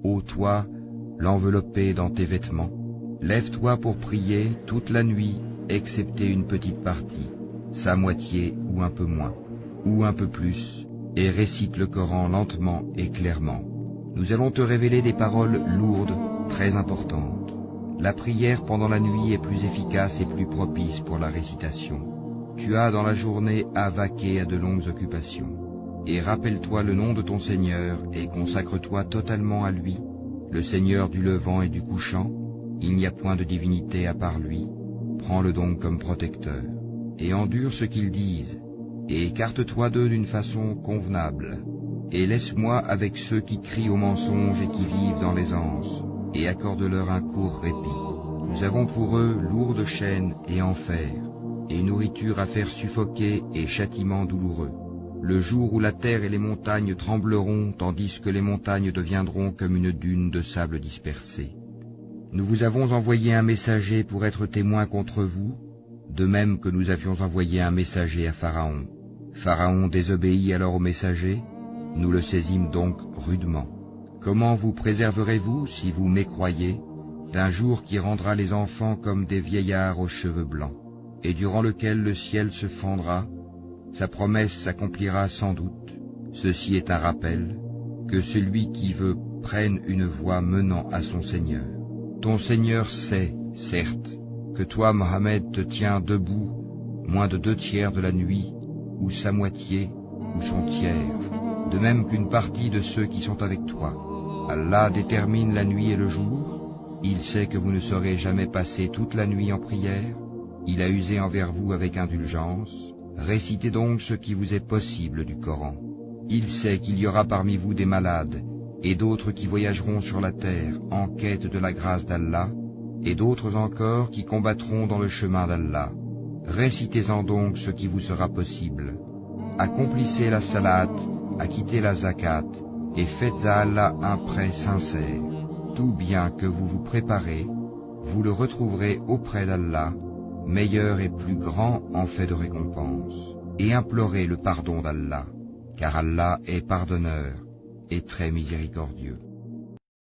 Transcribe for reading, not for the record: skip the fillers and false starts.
ô toi, l'enveloppé dans tes vêtements. Lève-toi pour prier toute la nuit, excepté une petite partie, sa moitié ou un peu moins, ou un peu plus, et récite le Coran lentement et clairement. Nous allons te révéler des paroles lourdes, très importantes. La prière pendant la nuit est plus efficace et plus propice pour la récitation. Tu as dans la journée à vaquer à de longues occupations. Et rappelle-toi le nom de ton Seigneur et consacre-toi totalement à lui, le Seigneur du levant et du couchant. Il n'y a point de divinité à part lui. Prends-le donc comme protecteur. Et endure ce qu'ils disent, et écarte-toi d'eux d'une façon convenable. Et laisse-moi avec ceux qui crient au mensonge et qui vivent dans l'aisance, et accorde-leur un court répit. Nous avons pour eux lourdes chaînes et enfer, et nourriture à faire suffoquer et châtiment douloureux. Le jour où la terre et les montagnes trembleront, tandis que les montagnes deviendront comme une dune de sable dispersée. Nous vous avons envoyé un messager pour être témoin contre vous, de même que nous avions envoyé un messager à Pharaon. Pharaon désobéit alors au messager, nous le saisîmes donc rudement. Comment vous préserverez-vous, si vous mécroyez, d'un jour qui rendra les enfants comme des vieillards aux cheveux blancs, et durant lequel le ciel se fendra? Sa promesse s'accomplira sans doute. Ceci est un rappel, que celui qui veut prenne une voie menant à son Seigneur. Ton Seigneur sait, certes, que toi, Mohammed, te tiens debout moins de 2/3 de la nuit, ou sa moitié, ou son tiers, de même qu'une partie de ceux qui sont avec toi. Allah détermine la nuit et le jour. Il sait que vous ne saurez jamais passer toute la nuit en prière. Il a usé envers vous avec indulgence. Récitez donc ce qui vous est possible du Coran. Il sait qu'il y aura parmi vous des malades, et d'autres qui voyageront sur la terre en quête de la grâce d'Allah, et d'autres encore qui combattront dans le chemin d'Allah. Récitez-en donc ce qui vous sera possible. Accomplissez la salat, acquittez la zakat, et faites à Allah un prêt sincère. Tout bien que vous vous préparez, vous le retrouverez auprès d'Allah, meilleur et plus grand en fait de récompense. Et implorez le pardon d'Allah, car Allah est pardonneur et très miséricordieux.